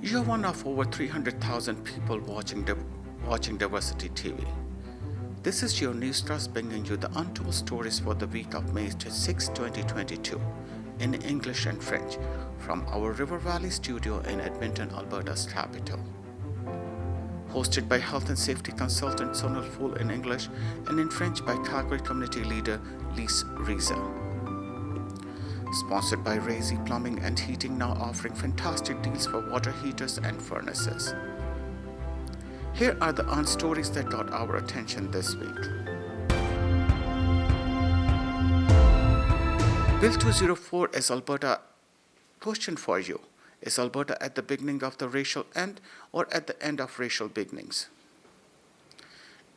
You're one of over 300,000 people watching Diversity TV. This is your newscast bringing you the untold stories for the week of May 6, 2022 in English and French from our River Valley studio in Edmonton, Alberta's capital. Hosted by health and safety consultant Sonal Fool in English and in French by Calgary community leader Lyse Riza. Sponsored by Razy Plumbing and Heating, now offering fantastic deals for water heaters and furnaces. Here are the stories that got our attention this week. Bill 204 is Alberta. Question for you. Is Alberta at the beginning of the racial end or at the end of racial beginnings?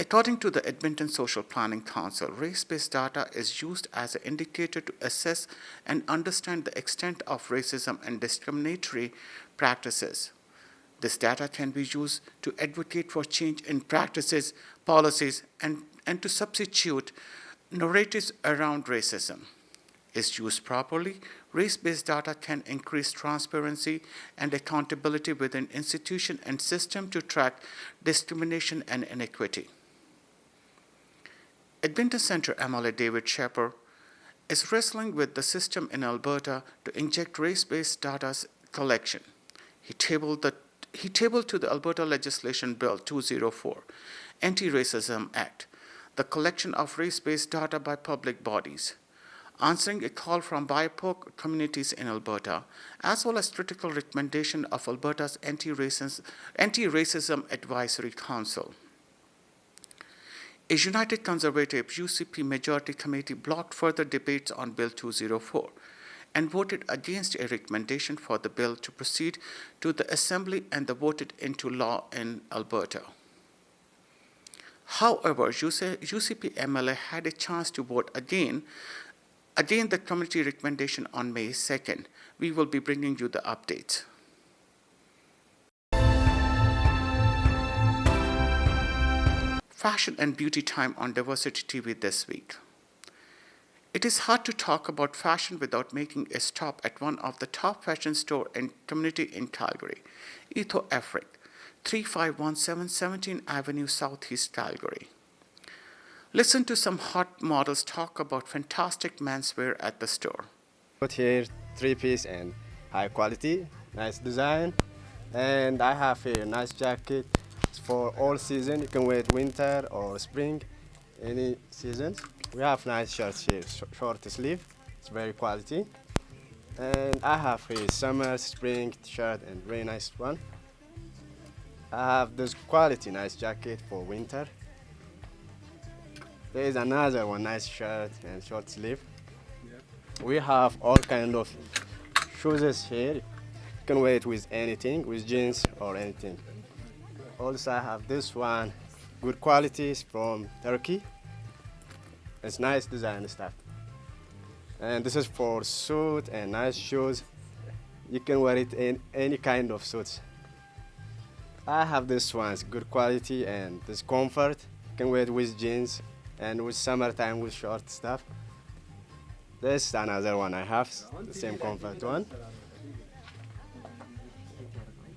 According to the Edmonton Social Planning Council, race-based data is used as an indicator to assess and understand the extent of racism and discriminatory practices. This data can be used to advocate for change in practices, policies, and to substitute narratives around racism. Is used properly, race-based data can increase transparency and accountability within institution and system to track discrimination and inequity. Edmonton-Centre MLA David Shepard is wrestling with the system in Alberta to inject race-based data collection. He tabled to the Alberta Legislature Bill 204, Anti-Racism Act, the collection of race-based data by public bodies, answering a call from BIPOC communities in Alberta, as well as critical recommendation of Alberta's Anti-Racism Advisory Council. A United Conservative UCP Majority Committee blocked further debates on Bill 204 and voted against a recommendation for the bill to proceed to the Assembly and voted into law in Alberta. However, UCP MLA had a chance to vote again the committee recommendation on May 2nd. We will be bringing you the updates. Fashion and beauty time on Diversity TV this week. It is hard to talk about fashion without making a stop at one of the top fashion store and community in Calgary, Etho Afric, 3517 17th Avenue Southeast, Calgary. Listen to some hot models talk about fantastic menswear at the store. Put here 3-piece and high quality, nice design, and I have a nice jacket. It's for all season. You can wear it winter or spring, any seasons. We have nice shirts here, short sleeve. It's very quality. And I have a summer, spring shirt and very nice one. I have this quality nice jacket for winter. There is another one, nice shirt and short sleeve. Yeah. We have all kind of shoes here. You can wear it with anything, with jeans or anything. Also, I have this one, good quality, it's from Turkey. It's nice design stuff. And this is for suit and nice shoes. You can wear it in any kind of suits. I have this one, it's good quality and this comfort. You can wear it with jeans and with summertime with short stuff. This is another one I have, the same comfort one.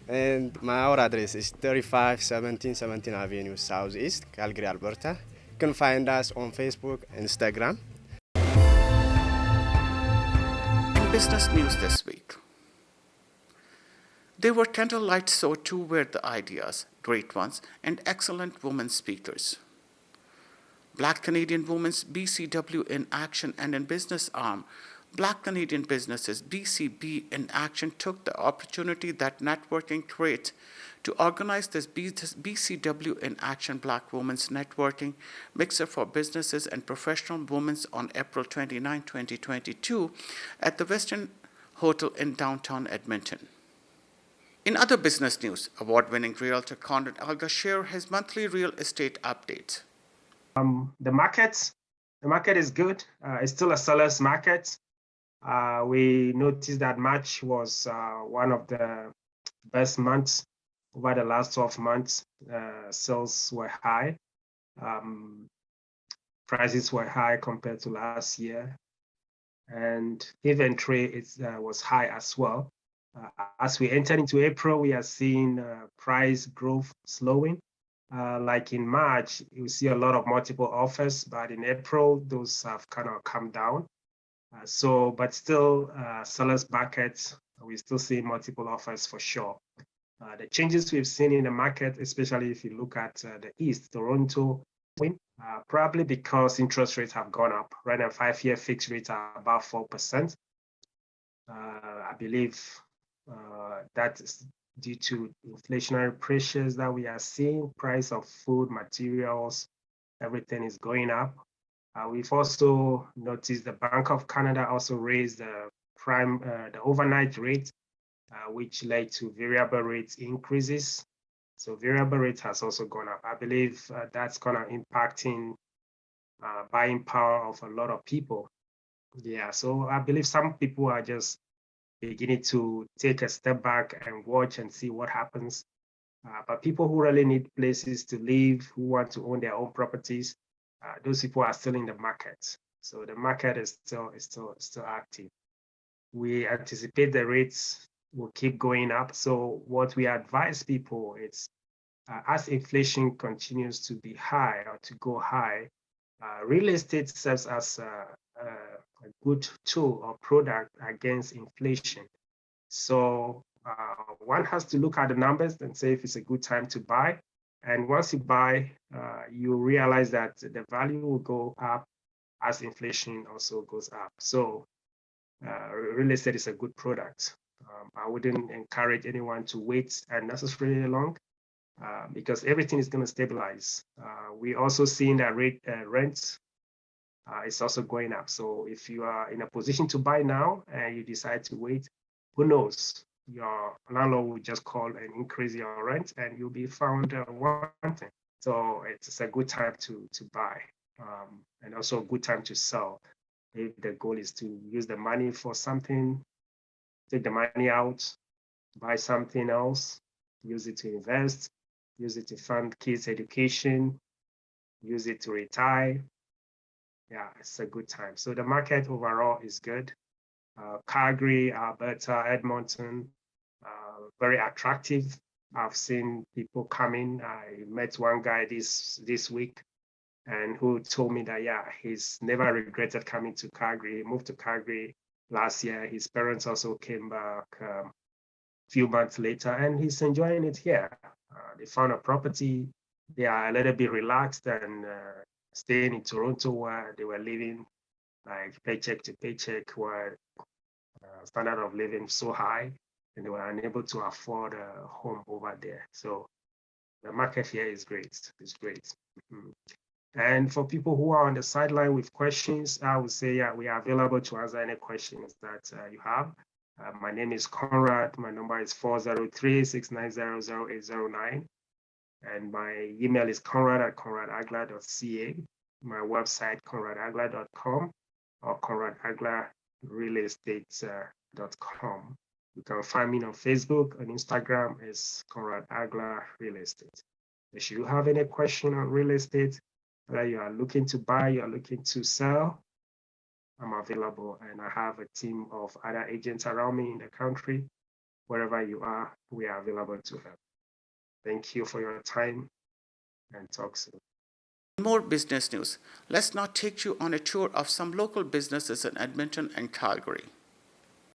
And our address is 3517 17th Avenue Southeast, Calgary, Alberta. You can find us on Facebook, Instagram. In business news this week, there were candlelight show to where the ideas, great ones, and excellent women speakers. Black Canadian Women's BCW in Action and in Business Arm, Black Canadian Businesses BCB in Action took the opportunity that networking creates to organize this BCW in Action Black Women's Networking Mixer for Businesses and Professional Women on April 29, 2022 at the Westin Hotel in downtown Edmonton. In other business news, award-winning realtor Conrad Alga shares his monthly real estate updates. The market is good. It's still a seller's market. We noticed that March was one of the best months over the last 12 months. Sales were high. Prices were high compared to last year. And inventory was high as well. As we enter into April, we are seeing price growth slowing. Like in March, you see a lot of multiple offers, but in April, those have kind of come down. But still, sellers markets, we still see multiple offers for sure. The changes we've seen in the market, especially if you look at the East, Toronto, probably because interest rates have gone up. Right now, 5-year fixed rates are about 4%. I believe that is due to inflationary pressures that we are seeing. Price of food, materials, everything is going up. We've also noticed the Bank of Canada also raised the overnight rate, which led to variable rates increases. So variable rate has also gone up. I believe that's gonna impacting buying power of a lot of people. Yeah, so I believe some people are just beginning to take a step back and watch and see what happens. But people who really need places to live, who want to own their own properties, those people are still in the market. So the market is still active. We anticipate the rates will keep going up. So what we advise people is, as inflation continues to be high or to go high, real estate serves as a good tool or product against inflation. So one has to look at the numbers and say if it's a good time to buy. And once you buy, you realize that the value will go up as inflation also goes up. So real estate is a good product. I wouldn't encourage anyone to wait unnecessarily long because everything is going to stabilize. We also seeing that rent is also going up. So if you are in a position to buy now and you decide to wait, who knows? Your landlord will just call and increase your rent and you'll be found wanting. So it's a good time to buy and also a good time to sell. If the goal is to use the money for something, take the money out, buy something else, use it to invest, use it to fund kids' education, use it to retire. Yeah, it's a good time. So the market overall is good. Calgary, Alberta, Edmonton, very attractive. I've seen people coming. I met one guy this week and who told me that, yeah, he's never regretted coming to Calgary. He moved to Calgary last year. His parents also came back a few months later and he's enjoying it here. They found a property. They are a little bit relaxed and staying in Toronto where they were living like paycheck to paycheck, where standard of living so high and they were unable to afford a home over there. So the market here is great. It's great. And for people who are on the sideline with questions, I would say, yeah, we are available to answer any questions that you have. My name is Conrad. My number is 403-690-0809. And my email is conrad@conradagla.ca. My website, conradagla.com or conradaglarealestate.com. You can find me on Facebook and Instagram is Conrad Agla Real Estate. If you have any question on real estate, whether you are looking to buy, you are looking to sell, I'm available and I have a team of other agents around me in the country. Wherever you are, we are available to help. Thank you for your time and talk soon. More business news. Let's now take you on a tour of some local businesses in Edmonton and Calgary.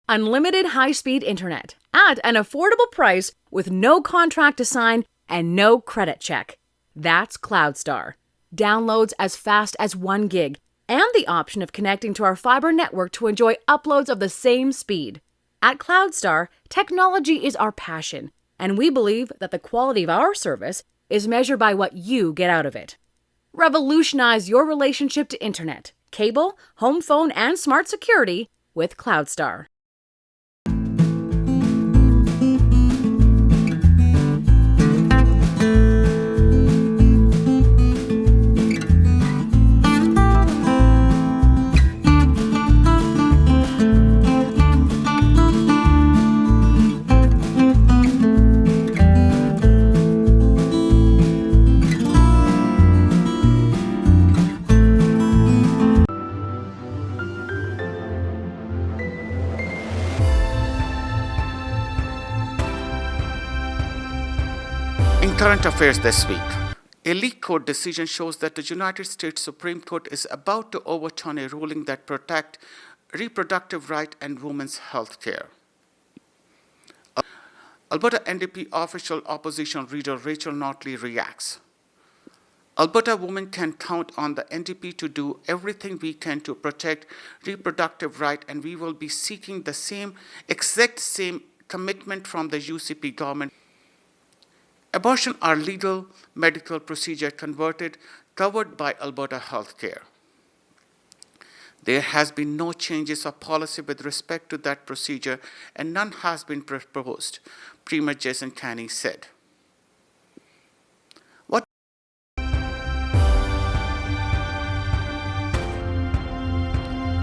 Unlimited high-speed internet at an affordable price with no contract to sign and no credit check. That's CloudStar. Downloads as fast as 1 gig and the option of connecting to our fiber network to enjoy uploads of the same speed. At CloudStar, technology is our passion, and we believe that the quality of our service is measured by what you get out of it. Revolutionize your relationship to internet, cable, home phone, and smart security with CloudStar. In current affairs this week, a leaked court decision shows that the United States Supreme Court is about to overturn a ruling that protects reproductive rights and women's health care. Alberta NDP official opposition leader Rachel Notley reacts. Alberta women can count on the NDP to do everything we can to protect reproductive rights, and we will be seeking the exact same commitment from the UCP government. Abortion are legal medical procedure covered by Alberta Healthcare. There has been no changes of policy with respect to that procedure, and none has been proposed, Premier Jason Kenney said.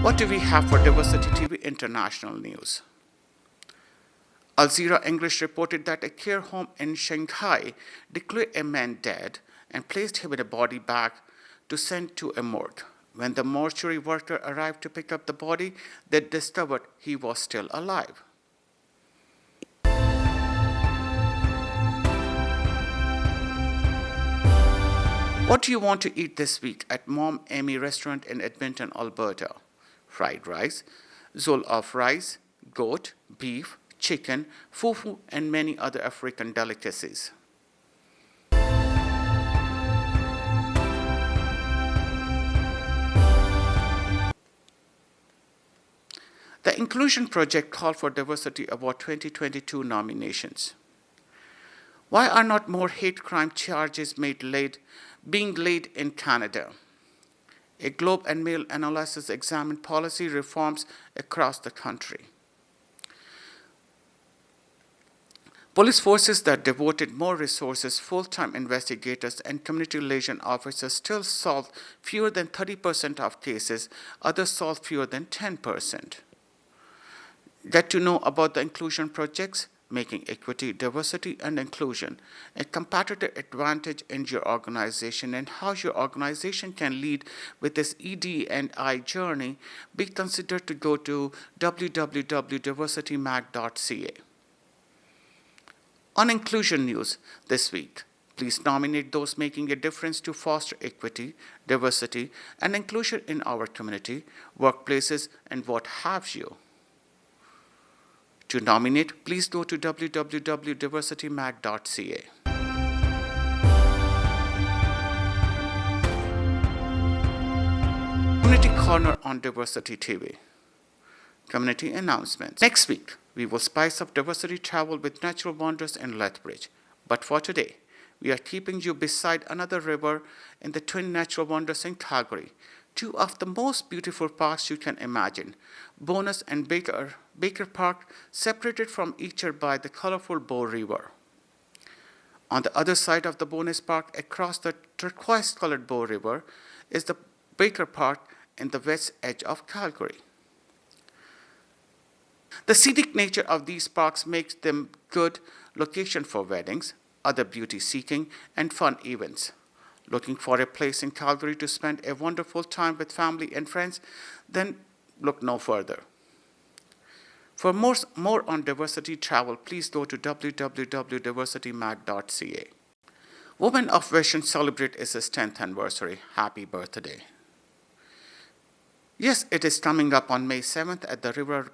What do we have for Diversity TV International News? Al Jazeera English reported that a care home in Shanghai declared a man dead and placed him in a body bag to send to a morgue. When the mortuary worker arrived to pick up the body, they discovered he was still alive. What do you want to eat this week at Mom Amy restaurant in Edmonton, Alberta? Fried rice, zol of rice, goat, beef, chicken, fufu, and many other African delicacies. The Inclusion Project called for Diversity Award 2022 nominations. Why are not more hate crime charges being laid in Canada? A Globe and Mail analysis examined policy reforms across the country. Police forces that devoted more resources, full-time investigators, and community liaison officers still solve fewer than 30% of cases. Others solve fewer than 10%. Get to know about the inclusion projects, making equity, diversity, and inclusion a competitive advantage in your organization, and how your organization can lead with this ED&I journey. Be considered to go to www.diversitymag.ca. On inclusion news this week, please nominate those making a difference to foster equity, diversity, and inclusion in our community, workplaces, and what have you. To nominate, please go to www.diversitymag.ca. Community Corner on Diversity TV. Community announcements. Next week, we will spice up diversity travel with natural wonders in Lethbridge. But for today, we are keeping you beside another river in the twin natural wonders in Calgary, two of the most beautiful parks you can imagine, Bonus and Baker Park, separated from each other by the colorful Bow River. On the other side of the Bonus Park, across the turquoise-colored Bow River, is the Baker Park in the west edge of Calgary. The scenic nature of these parks makes them good location for weddings, other beauty-seeking, and fun events. Looking for a place in Calgary to spend a wonderful time with family and friends? Then look no further. For more on diversity travel, please go to www.diversitymag.ca. Women of Vision celebrate its 10th anniversary. Happy birthday. Yes, it is coming up on May 7th at the Rivera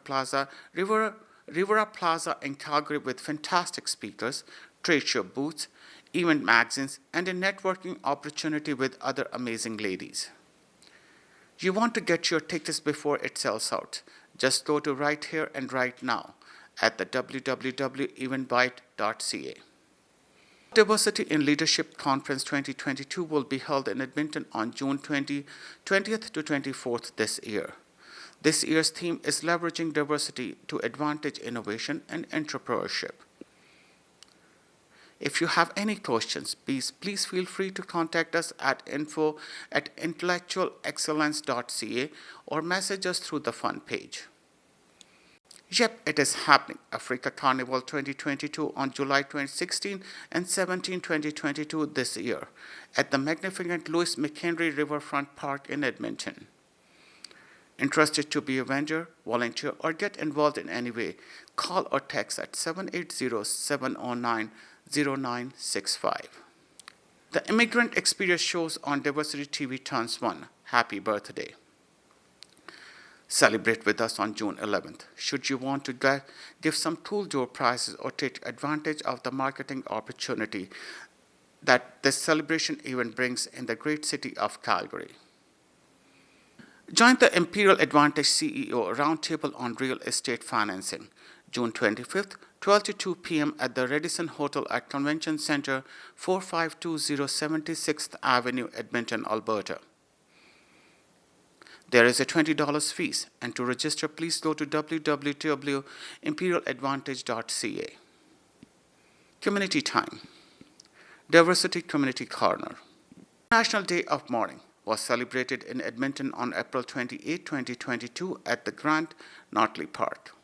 Plaza in Calgary with fantastic speakers, trade show booths, event magazines, and a networking opportunity with other amazing ladies. You want to get your tickets before it sells out. Just go to right here and right now at the www.eventbrite.ca. Diversity in Leadership Conference 2022 will be held in Edmonton on June 20th to 24th this year. This year's theme is leveraging diversity to advantage innovation and entrepreneurship. If you have any questions, please feel free to contact us at info@intellectualexcellence.ca or message us through the fun page. Yep, it is happening. Africa Carnival 2022 on July 16 and 17, 2022 this year at the magnificent Louis McHenry Riverfront Park in Edmonton. Interested to be a vendor, volunteer, or get involved in any way? Call or text at 780-709-0909 0965. The Immigrant Experience shows on Diversity TV turns 1. Happy birthday. Celebrate with us on June 11th. Should you want to give some tool door prizes or take advantage of the marketing opportunity that this celebration event brings in the great city of Calgary. Join the Imperial Advantage CEO Roundtable on Real Estate Financing, June 25th, 12 to 2 p.m. at the Westin Hotel at Convention Center, 4520 76th Avenue, Edmonton, Alberta. There is a $20 fees, and to register, please go to www.imperialadvantage.ca. Community time. Diversity Community Corner. National Day of Mourning was celebrated in Edmonton on April 28, 2022 at the Grand Notley Park.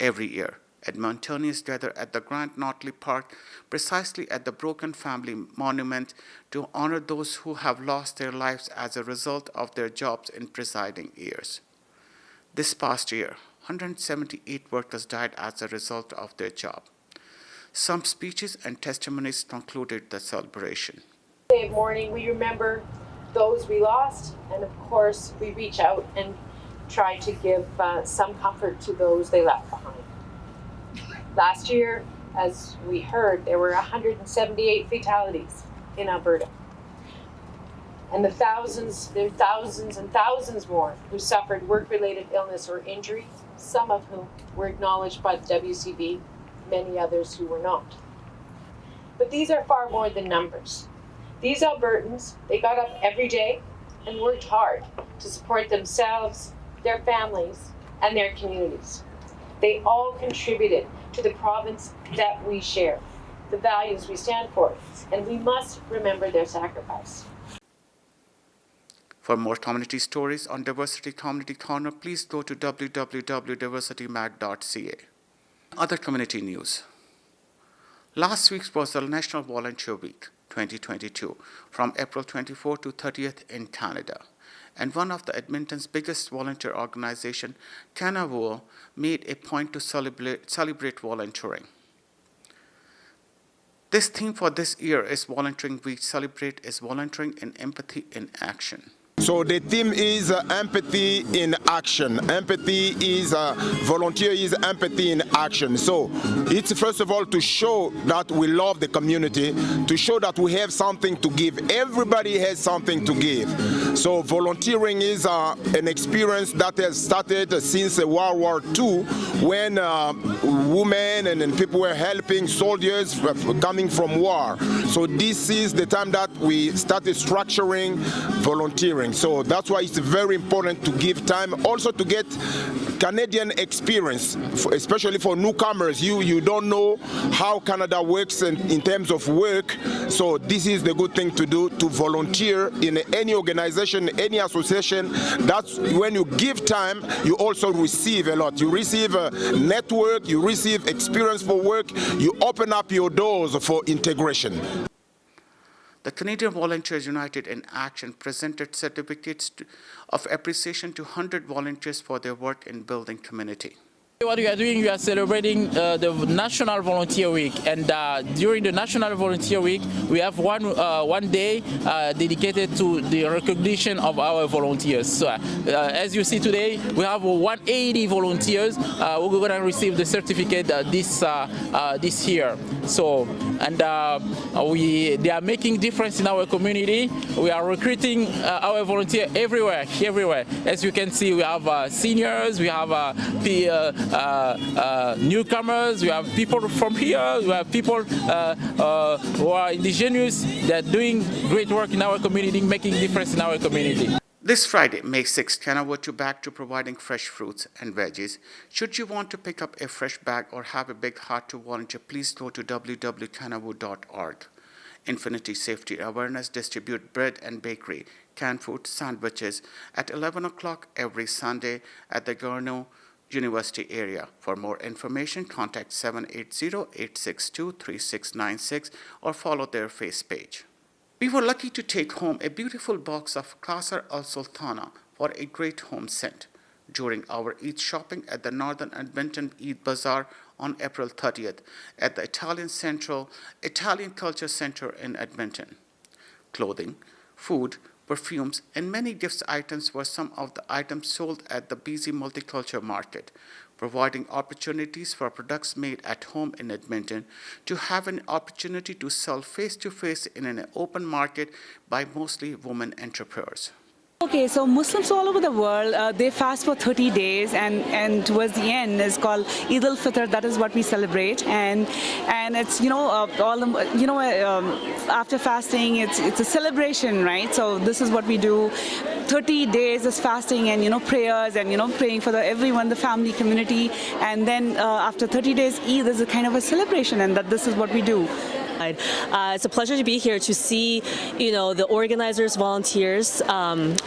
Every year, Edmontonians gather at the Grand Notley Park precisely at the Broken Family Monument to honor those who have lost their lives as a result of their jobs in preceding years. This past year, 178 workers died as a result of their job. Some speeches and testimonies concluded the celebration. Day of mourning, we remember those we lost, and of course, we reach out and try to give some comfort to those they left behind. Last year, as we heard, there were 178 fatalities in Alberta. And there are thousands and thousands more who suffered work-related illness or injury, some of whom were acknowledged by the WCB, many others who were not. But these are far more than numbers. These Albertans, they got up every day and worked hard to support themselves, their families, and their communities. They all contributed to the province that we share, the values we stand for, and we must remember their sacrifice. For more community stories on Diversity Community Corner, please go to www.diversitymag.ca. Other community news. Last week was the National Volunteer Week 2022 from April 24 to 30th in Canada. And one of the Edmonton's biggest volunteer organization, Canada, made a point to celebrate volunteering. This theme for this year is Volunteering Week Celebrate is Volunteering in Empathy in Action. So the theme is empathy in action. Empathy is volunteer is empathy in action. So it's first of all to show that we love the community, to show that we have something to give. Everybody has something to give. So volunteering is an experience that has started since World War II, when women and people were helping soldiers coming from war. So this is the time that we started structuring volunteering. So that's why it's very important to give time, also to get Canadian experience, especially for newcomers. You don't know how Canada works in terms of work. So this is the good thing to do, to volunteer in any organization, any association. That's when you give time, you also receive a lot. You receive a network, you receive experience for work, you open up your doors for integration. The Canadian Volunteers United in Action presented certificates of appreciation to 100 volunteers for their work in building community. What we are doing, we are celebrating the National Volunteer Week, and during the National Volunteer Week, we have one day dedicated to the recognition of our volunteers. So, as you see today, we have 180 volunteers who are going to receive the certificate this year. So, and they are making difference in our community. We are recruiting our volunteers everywhere. As you can see, we have seniors, we have newcomers, we have people from here, we have people who are indigenous that are doing great work in our community, making difference in our community. This Friday, May 6th, Canada to back to providing fresh fruits and veggies. Should you want to pick up a fresh bag or have a big heart to volunteer, please go to www.canada.org. Infinity Safety Awareness distribute bread and bakery, canned food, sandwiches at 11 o'clock every Sunday at the Garneau University area. For more information, contact 780-862-3696 or follow their face page. We were lucky to take home a beautiful box of Qasr Al Sultana for a great home scent during our Eid shopping at the Northern Edmonton Eid Bazaar on April 30th at the Italian Culture Center in Edmonton. Clothing, food, perfumes, and many gifts items were some of the items sold at the busy multicultural market, providing opportunities for products made at home in Edmonton to have an opportunity to sell face-to-face in an open market by mostly women entrepreneurs. Okay, so Muslims all over the world, they fast for 30 days, and towards the end is called Eid al-Fitr. That is what we celebrate, and it's after fasting, it's a celebration, right? So this is what we do. 30 days is fasting and prayers and praying for everyone, the family, community, and then after 30 days, Eid is a kind of a celebration, and this is what we do. It's a pleasure to be here to see, the organizers, volunteers,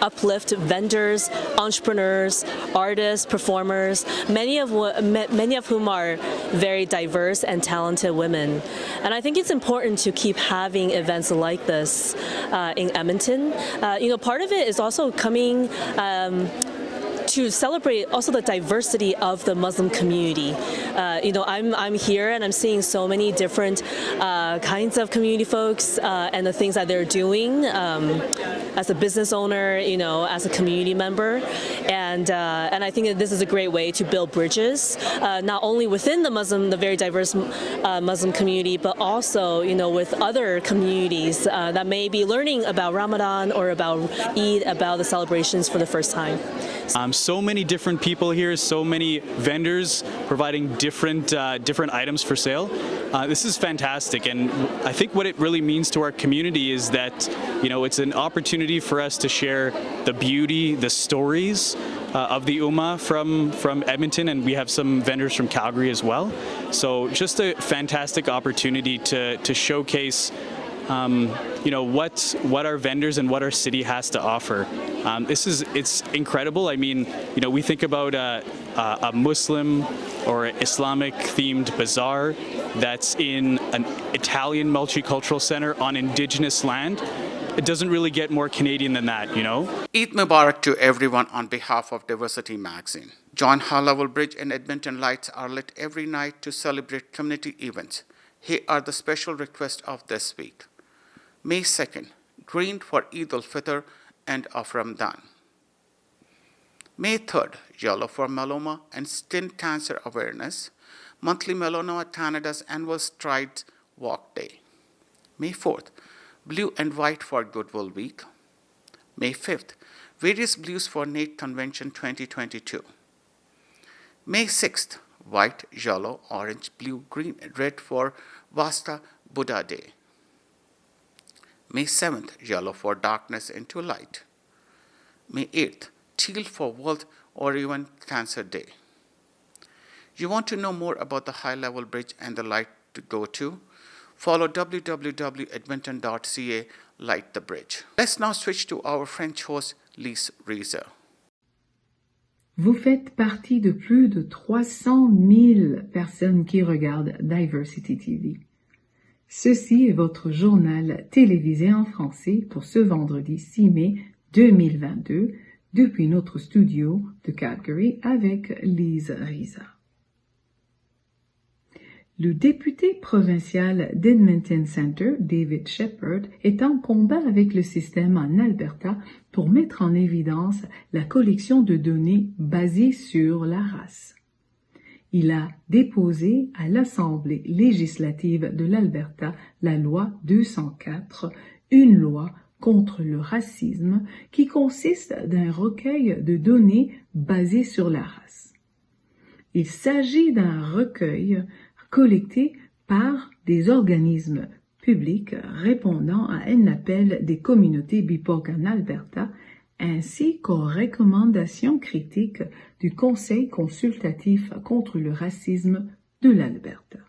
uplift vendors, entrepreneurs, artists, performers, many of whom are very diverse and talented women. And I think it's important to keep having events like this in Edmonton. Part of it is also coming to celebrate also the diversity of the Muslim community. I'm here and I'm seeing so many different kinds of community folks and the things that they're doing as a business owner, as a community member, and I think that this is a great way to build bridges, not only within the very diverse Muslim community, but also with other communities that may be learning about Ramadan or about Eid, about the celebrations for the first time. So many different people here, so many vendors providing different items for sale. This is fantastic, and I think what it really means to our community is that it's an opportunity for us to share the beauty, the stories of the Ummah from Edmonton, and we have some vendors from Calgary as well. So just a fantastic opportunity to showcase what our vendors and what our city has to offer. It's incredible. I mean, we think about a Muslim or Islamic themed bazaar that's in an Italian multicultural center on Indigenous land. It doesn't really get more Canadian than that, Eid Mubarak to everyone on behalf of Diversity Magazine. John High-Level Bridge and Edmonton lights are lit every night to celebrate community events. Here are the special requests of this week. May 2nd, green for Eid al-Fitr and of Ramadan. May 3rd, yellow for melanoma and skin cancer awareness, monthly Melanoma Canada's annual Strides Walk Day. May 4th, blue and white for Goodwill Week. May 5th, various blues for NATE Convention 2022. May 6th, white, yellow, orange, blue, green, and red for Vasta Buddha Day. May 7th, yellow for darkness into light. May 8th, teal for World Ovarian Cancer Day. You want to know more about the High-Level Bridge and the light to go to? Follow www.edmonton.ca Light the Bridge. Let's now switch to our French host, Lyse Riza. Vous faites partie de plus de 300 000 personnes qui regardent Diversity TV. Ceci est votre journal télévisé en français pour ce vendredi 6 mai 2022 depuis notre studio de Calgary avec Lyse Riza. Le député provincial d'Edmonton-Centre, David Shepherd, est en combat avec le système en Alberta pour mettre en évidence la collection de données basées sur la race. Il a déposé à l'Assemblée législative de l'Alberta la loi 204, une loi contre le racisme qui consiste d'un recueil de données basées sur la race. Il s'agit d'un recueil collecté par des organismes publics répondant à un appel des communautés BIPOC en Alberta ainsi qu'aux recommandations critiques du Conseil consultatif contre le racisme de l'Alberta.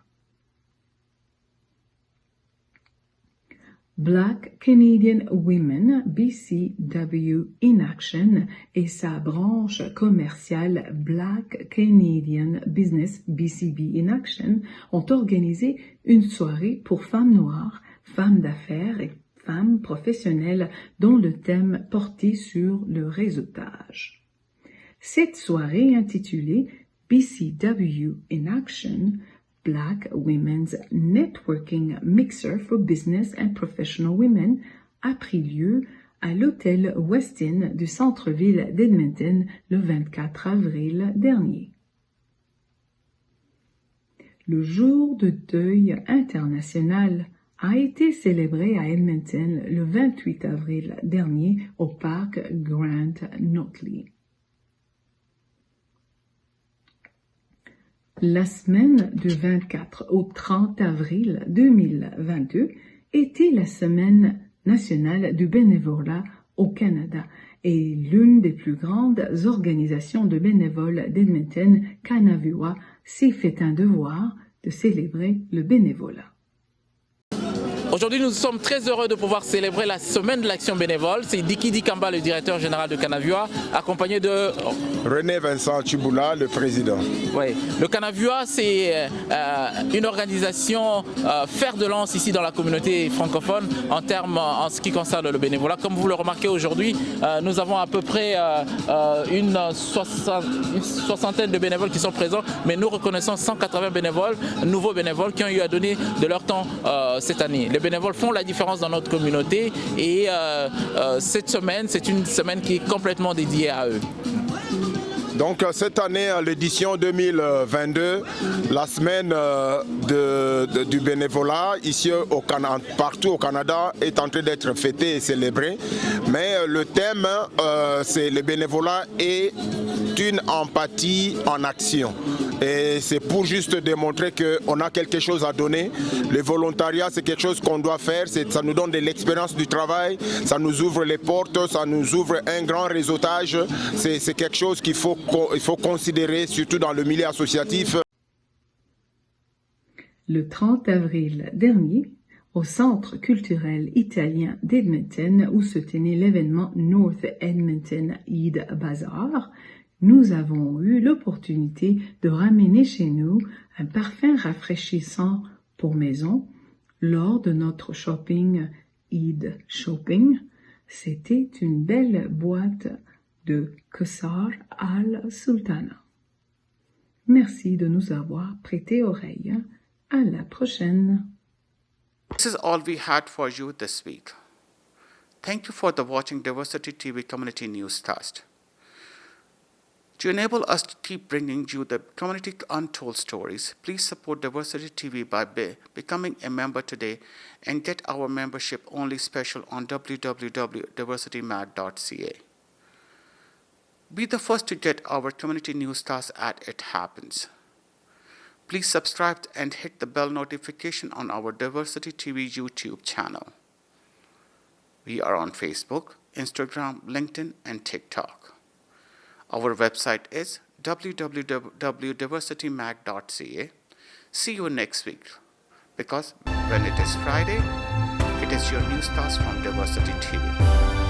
Black Canadian Women BCW in Action et sa branche commerciale Black Canadian Business BCB in Action ont organisé une soirée pour femmes noires, femmes d'affaires et femmes professionnelles dont le thème portait sur le réseautage. Cette soirée intitulée BCW in Action Black Women's Networking Mixer for Business and Professional Women a pris lieu à l'hôtel Westin du centre-ville d'Edmonton le 24 avril dernier. Le jour de deuil international a été célébré à Edmonton le 28 avril dernier au parc Grant Notley. La semaine du 24 au 30 avril 2022 était la semaine nationale du bénévolat au Canada et l'une des plus grandes organisations de bénévoles d'Edmonton, Kanavua, s'est fait un devoir de célébrer le bénévolat. Aujourd'hui, nous sommes très heureux de pouvoir célébrer la semaine de l'action bénévole. C'est Diki Dikamba, le directeur général de Kanavua, accompagné de René Vincent Chiboula, le président. Oui, le Kanavua, c'est une organisation fer de lance ici dans la communauté francophone en ce qui concerne le bénévolat. Comme vous le remarquez aujourd'hui, nous avons à peu près une soixantaine de bénévoles qui sont présents, mais nous reconnaissons 180 bénévoles, nouveaux bénévoles qui ont eu à donner de leur temps cette année. Les bénévoles font la différence dans notre communauté et cette semaine, c'est une semaine qui est complètement dédiée à eux. Donc cette année, l'édition 2022, la semaine du bénévolat ici partout au Canada est en train d'être fêtée et célébrée. Mais le thème, c'est le bénévolat et une empathie en action. Et c'est pour juste démontrer qu'on a quelque chose à donner. Le volontariat, c'est quelque chose qu'on doit faire. Ça nous donne de l'expérience du travail, ça nous ouvre les portes, ça nous ouvre un grand réseautage. C'est quelque chose qu'il faut considérer, surtout dans le milieu associatif. Le 30 avril dernier, au Centre culturel italien d'Edmonton, où se tenait l'événement North Edmonton Eid Bazaar, nous avons eu l'opportunité de ramener chez nous un parfum rafraîchissant pour maison lors de notre shopping Eid Shopping. C'était une belle boîte de Qasar al-Sultana. Merci de nous avoir prêté oreille. À la prochaine. This is all we had for you this week. Thank you for watching Diversity TV Community Newscast. To enable us to keep bringing you the community untold stories, please support Diversity TV by becoming a member today and get our membership-only special on www.diversitymag.ca. Be the first to get our community newscast as it happens. Please subscribe and hit the bell notification on our Diversity TV YouTube channel. We are on Facebook, Instagram, LinkedIn, and TikTok. Our website is www.diversitymag.ca. See you next week, because when it is Friday, it is your newscast from Diversity TV.